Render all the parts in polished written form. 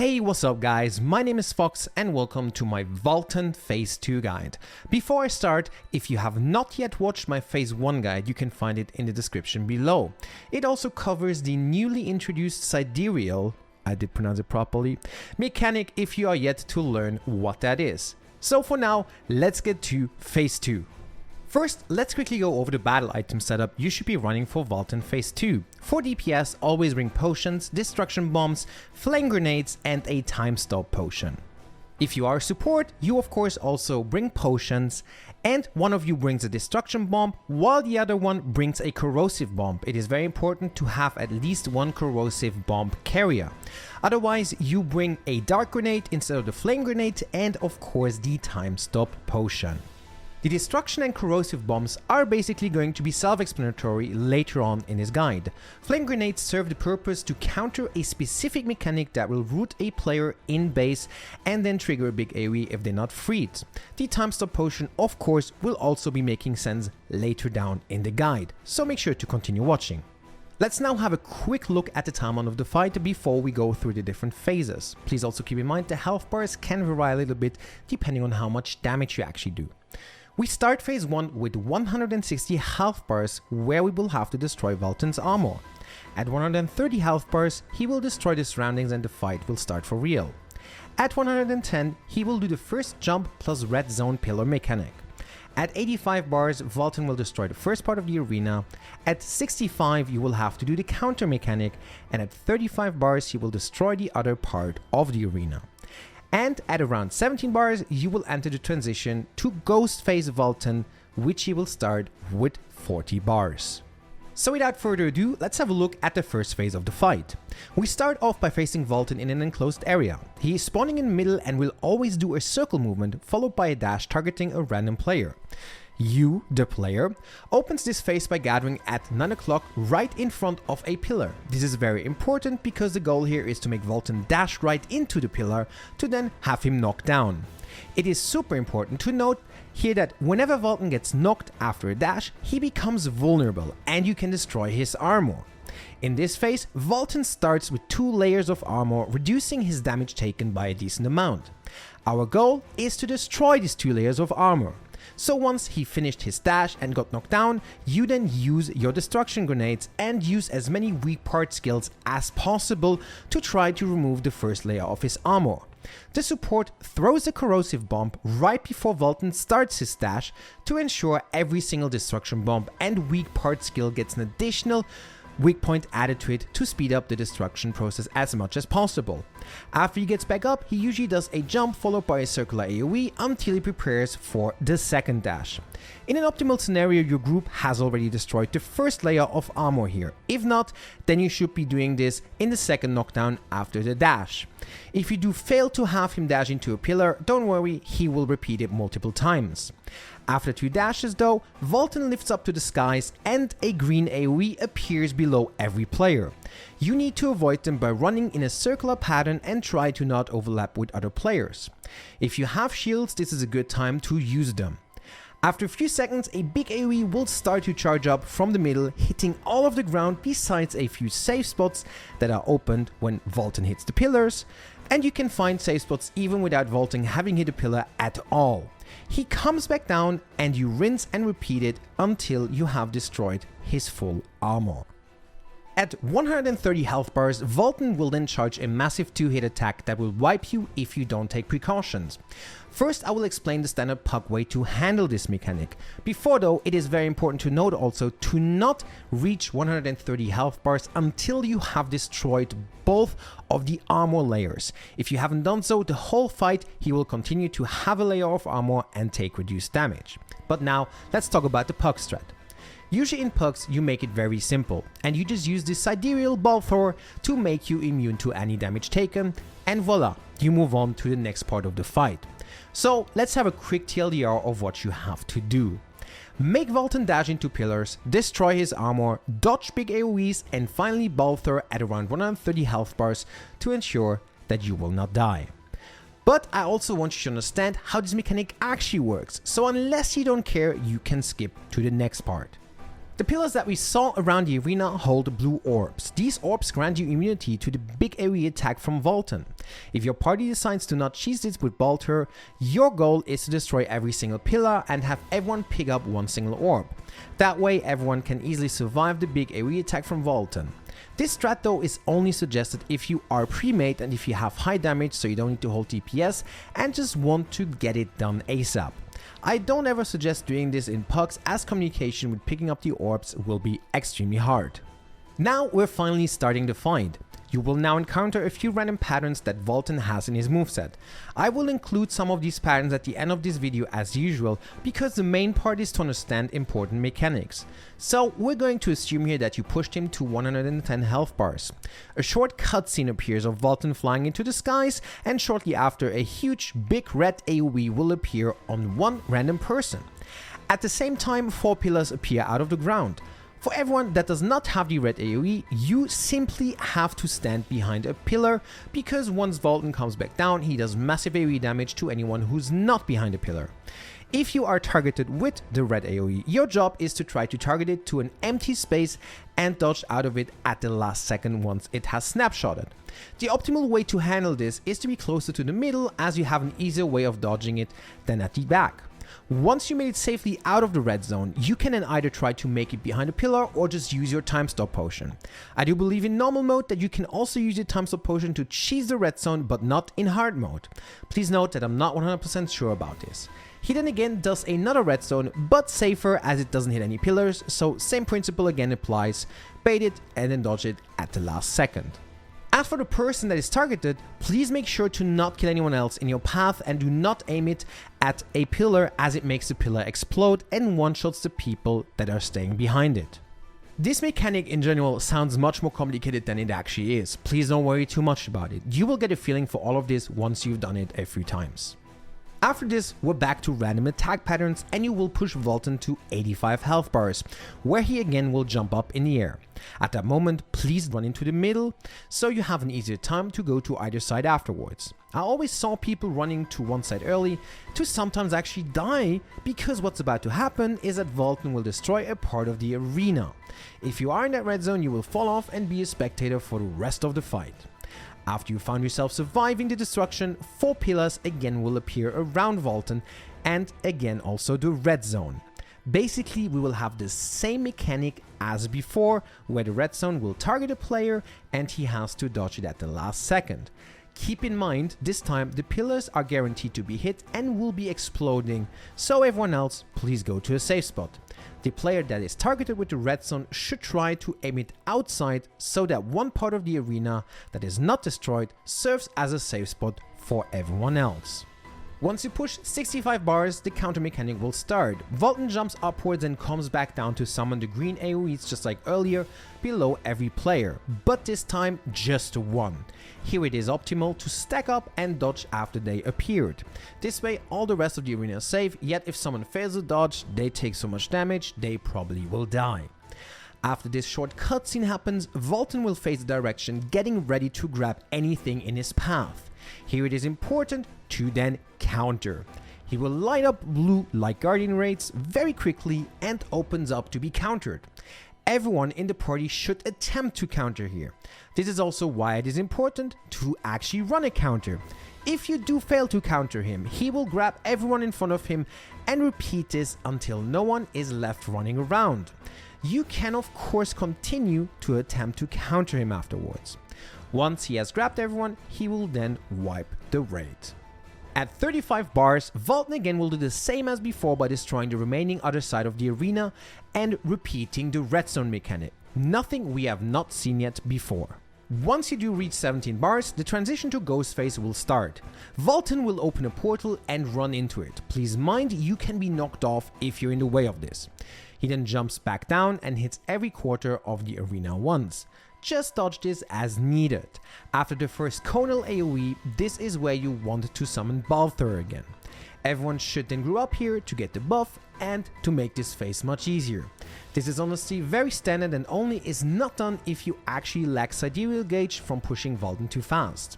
Hey, what's up guys, my name is Fox and welcome to my Valtan Phase 2 guide. Before I start, if you have not yet watched my Phase 1 guide, you can find it in the description below. It also covers the newly introduced sidereal, I did pronounce it properly, mechanic if you are yet to learn what that is. So for now, let's get to Phase 2. First, let's quickly go over the battle item setup you should be running for Valtan Phase 2. For DPS, always bring potions, destruction bombs, flame grenades and a time stop potion. If you are support, you of course also bring potions and one of you brings a destruction bomb while the other one brings a corrosive bomb. It is very important to have at least one corrosive bomb carrier. Otherwise, you bring a dark grenade instead of the flame grenade and of course the time stop potion. The destruction and corrosive bombs are basically going to be self-explanatory later on in this guide. Flame grenades serve the purpose to counter a specific mechanic that will root a player in base and then trigger a big AoE if they're not freed. The time stop potion of course will also be making sense later down in the guide, so make sure to continue watching. Let's now have a quick look at the timeline of the fight before we go through the different phases. Please also keep in mind the health bars can vary a little bit depending on how much damage you actually do. We start Phase 1 with 160 health bars where we will have to destroy Valtan's armor. At 130 health bars, he will destroy the surroundings and the fight will start for real. At 110, he will do the first jump plus red zone pillar mechanic. At 85 bars, Valtan will destroy the first part of the arena. At 65, you will have to do the counter mechanic, and at 35 bars, he will destroy the other part of the arena. And at around 17 bars, you will enter the transition to Ghostphase Valtan, which he will start with 40 bars. So without further ado, let's have a look at the first phase of the fight. We start off by facing Valtan in an enclosed area. He is spawning in the middle and will always do a circle movement followed by a dash targeting a random player. You, the player, opens this phase by gathering at 9 o'clock right in front of a pillar. This is very important because the goal here is to make Valtan dash right into the pillar to then have him knocked down. It is super important to note here that whenever Valtan gets knocked after a dash, he becomes vulnerable and you can destroy his armor. In this phase, Valtan starts with 2 layers of armor, reducing his damage taken by a decent amount. Our goal is to destroy these 2 layers of armor. So once he finished his dash and got knocked down, you then use your destruction grenades and use as many weak part skills as possible to try to remove the first layer of his armor. The support throws a corrosive bomb right before Valtan starts his dash to ensure every single destruction bomb and weak part skill gets an additional weak point added to it to speed up the destruction process as much as possible. After he gets back up, he usually does a jump followed by a circular AoE until he prepares for the second dash. In an optimal scenario, your group has already destroyed the first layer of armor here. If not, then you should be doing this in the second knockdown after the dash. If you do fail to have him dash into a pillar, don't worry, he will repeat it multiple times. After 2 dashes though, Valtan lifts up to the skies and a green AoE appears below every player. You need to avoid them by running in a circular pattern and try to not overlap with other players. If you have shields, this is a good time to use them. After a few seconds, a big AoE will start to charge up from the middle, hitting all of the ground besides a few safe spots that are opened when Valtan hits the pillars, and you can find safe spots even without Valtan having hit a pillar at all. He comes back down and you rinse and repeat it until you have destroyed his full armor. At 130 health bars, Valtan will then charge a massive 2-hit attack that will wipe you if you don't take precautions. First, I will explain the standard Pug way to handle this mechanic. Before though, it is very important to note also to not reach 130 health bars until you have destroyed both of the armor layers. If you haven't done so, the whole fight he will continue to have a layer of armor and take reduced damage. But now, let's talk about the Pug Strat. Usually in Pugs, you make it very simple, and you just use the sidereal Balthorr to make you immune to any damage taken, and voila, you move on to the next part of the fight. So let's have a quick TLDR of what you have to do. Make Valtan dash into pillars, destroy his armor, dodge big AoEs, and finally Balthorr at around 130 health bars to ensure that you will not die. But I also want you to understand how this mechanic actually works, so unless you don't care, you can skip to the next part. The pillars that we saw around the arena hold blue orbs. These orbs grant you immunity to the big AoE attack from Valtan. If your party decides to not cheese this with Balthorr, your goal is to destroy every single pillar and have everyone pick up one single orb. That way everyone can easily survive the big AoE attack from Valtan. This strat though is only suggested if you are pre-made and if you have high damage, so you don't need to hold DPS and just want to get it done ASAP. I don't ever suggest doing this in pugs, as communication with picking up the orbs will be extremely hard. Now we're finally starting the fight. You will now encounter a few random patterns that Valtan has in his moveset. I will include some of these patterns at the end of this video as usual, because the main part is to understand important mechanics. So we're going to assume here that you pushed him to 110 health bars. A short cutscene appears of Valtan flying into the skies, and shortly after a huge big red AoE will appear on one random person. At the same time, 4 pillars appear out of the ground. For everyone that does not have the red AoE, you simply have to stand behind a pillar, because once Valtan comes back down, he does massive AoE damage to anyone who's not behind a pillar. If you are targeted with the red AoE, your job is to try to target it to an empty space and dodge out of it at the last second once it has snapshotted. The optimal way to handle this is to be closer to the middle, as you have an easier way of dodging it than at the back. Once you made it safely out of the red zone, you can then either try to make it behind a pillar or just use your time stop potion. I do believe in normal mode that you can also use your time stop potion to cheese the red zone, but not in hard mode. Please note that I'm not 100% sure about this. He then again does another red zone, but safer as it doesn't hit any pillars, so same principle again applies, bait it and then dodge it at the last second. As for the person that is targeted, please make sure to not kill anyone else in your path and do not aim it at a pillar, as it makes the pillar explode and one-shots the people that are staying behind it. This mechanic in general sounds much more complicated than it actually is. Please don't worry too much about it. You will get a feeling for all of this once you've done it a few times. After this, we're back to random attack patterns, and you will push Valtan to 85 health bars, where he again will jump up in the air. At that moment, please run into the middle, so you have an easier time to go to either side afterwards. I always saw people running to one side early to sometimes actually die, because what's about to happen is that Valtan will destroy a part of the arena. If you are in that red zone, you will fall off and be a spectator for the rest of the fight. After you found yourself surviving the destruction, 4 pillars again will appear around Valtan, and again also the red zone. Basically, we will have the same mechanic as before, where the red zone will target a player and he has to dodge it at the last second. Keep in mind, this time the pillars are guaranteed to be hit and will be exploding, so everyone else, please go to a safe spot. The player that is targeted with the red zone should try to aim it outside, so that one part of the arena that is not destroyed serves as a safe spot for everyone else. Once you push 65 bars, the counter mechanic will start. Valtan jumps upwards and comes back down to summon the green AoEs just like earlier below every player, but this time just one. Here it is optimal to stack up and dodge after they appeared. This way all the rest of the arena is safe, yet if someone fails to dodge, they take so much damage they probably will die. After this short cutscene happens, Valtan will face the direction, getting ready to grab anything in his path. Here it is important to then counter. He will light up blue like Guardian Raids very quickly and opens up to be countered. Everyone in the party should attempt to counter here. This is also why it is important to actually run a counter. If you do fail to counter him, he will grab everyone in front of him and repeat this until no one is left running around. You can of course continue to attempt to counter him afterwards. Once he has grabbed everyone, he will then wipe the raid. At 35 bars, Valtan again will do the same as before by destroying the remaining other side of the arena and repeating the red zone mechanic. Nothing we have not seen yet before. Once you do reach 17 bars, the transition to Ghostphase will start. Valtan will open a portal and run into it. Please mind, you can be knocked off if you're in the way of this. He then jumps back down and hits every quarter of the arena once. Just dodge this as needed. After the first conal AoE, this is where you want to summon Balthorr again. Everyone should then grow up here to get the buff and to make this phase much easier. This is honestly very standard and only is not done if you actually lack sidereal gauge from pushing Valtan too fast.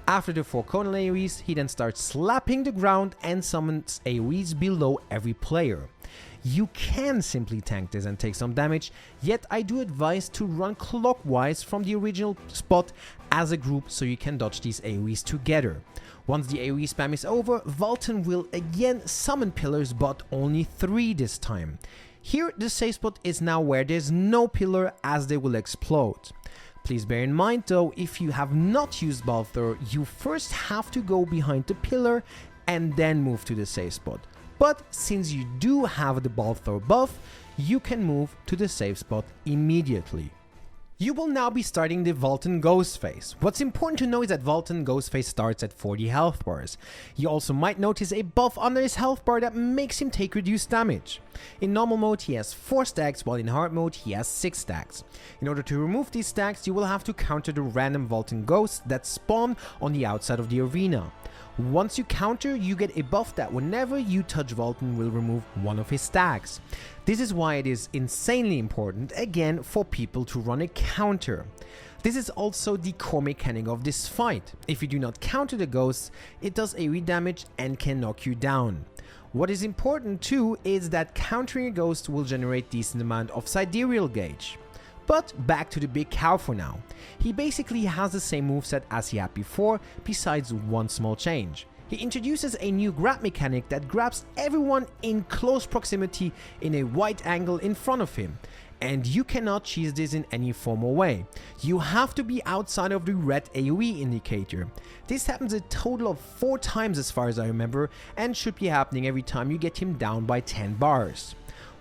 After the 4 conal AoEs, he then starts slapping the ground and summons AoEs below every player. You can simply tank this and take some damage, yet I do advise to run clockwise from the original spot as a group so you can dodge these AoEs together. Once the AoE spam is over, Valtan will again summon pillars, but only 3 this time. Here the safe spot is now where there's no pillar, as they will explode. Please bear in mind though, if you have not used Balthorr, you first have to go behind the pillar and then move to the safe spot. But since you do have the Balthorr buff, you can move to the safe spot immediately. You will now be starting the Valtan Ghostphase. What's important to know is that Valtan Ghostphase starts at 40 health bars. You also might notice a buff under his health bar that makes him take reduced damage. In normal mode he has 4 stacks, while in hard mode he has 6 stacks. In order to remove these stacks, you will have to counter the random Valtan ghosts that spawn on the outside of the arena. Once you counter, you get a buff that whenever you touch Valtan will remove one of his stacks. This is why it is insanely important, again, for people to run a counter. This is also the core mechanic of this fight. If you do not counter the ghosts, it does AoE damage and can knock you down. What is important too is that countering a ghost will generate decent amount of sidereal gauge. But back to the big cow for now. He basically has the same moveset as he had before, besides one small change. He introduces a new grab mechanic that grabs everyone in close proximity in a wide angle in front of him. And you cannot cheese this in any formal way. You have to be outside of the red AoE indicator. This happens a total of 4 times as far as I remember, and should be happening every time you get him down by 10 bars.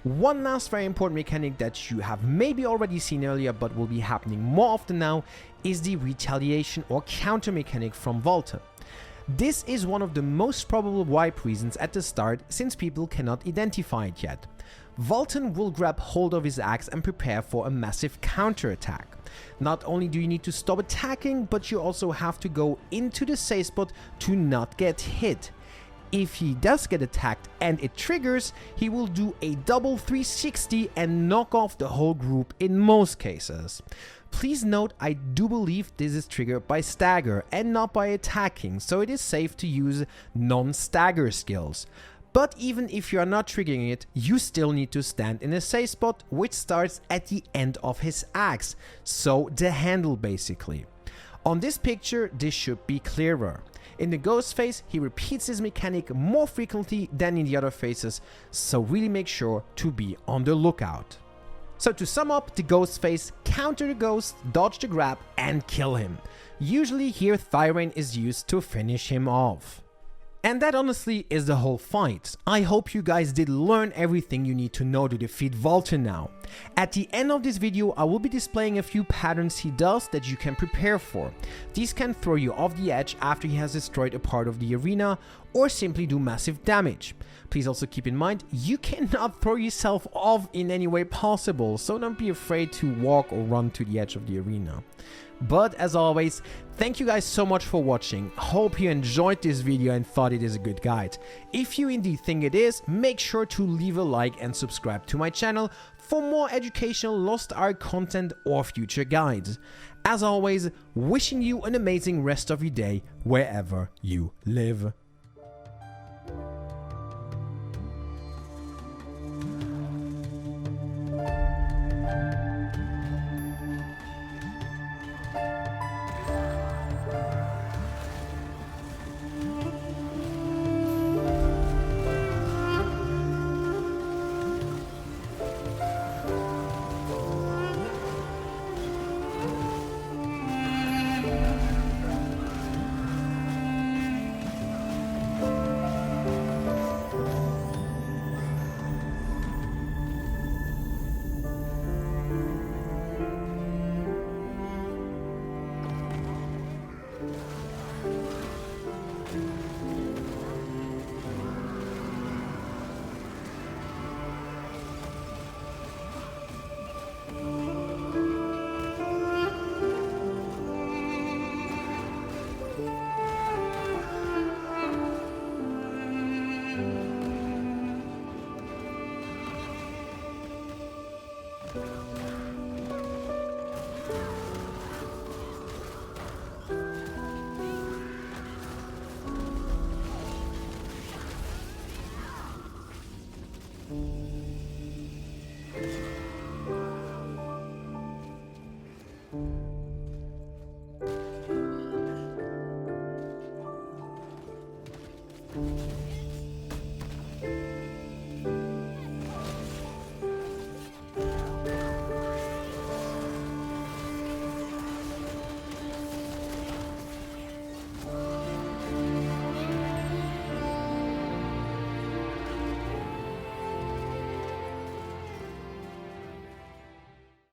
One last very important mechanic that you have maybe already seen earlier but will be happening more often now is the retaliation or counter mechanic from Valtan. This is one of the most probable wipe reasons at the start, since people cannot identify it yet. Valtan will grab hold of his axe and prepare for a massive counter attack. Not only do you need to stop attacking, but you also have to go into the safe spot to not get hit. If he does get attacked and it triggers, he will do a double 360 and knock off the whole group in most cases. Please note, I do believe this is triggered by stagger and not by attacking, so it is safe to use non-stagger skills. But even if you are not triggering it, you still need to stand in a safe spot, which starts at the end of his axe, so the handle basically. On this picture, this should be clearer. In the Ghostphase, he repeats his mechanic more frequently than in the other phases, so really make sure to be on the lookout. So to sum up the Ghostphase, counter the ghost, dodge the grab and kill him. Usually here Thyrane is used to finish him off. And that honestly is the whole fight. I hope you guys did learn everything you need to know to defeat Valtan now. At the end of this video, I will be displaying a few patterns he does that you can prepare for. These can throw you off the edge after he has destroyed a part of the arena, or simply do massive damage. Please also keep in mind, you cannot throw yourself off in any way possible, so don't be afraid to walk or run to the edge of the arena. But as always, thank you guys so much for watching. Hope you enjoyed this video and thought it is a good guide. If you indeed think it is, make sure to leave a like and subscribe to my channel for more educational Lost Ark content or future guides. As always, wishing you an amazing rest of your day wherever you live.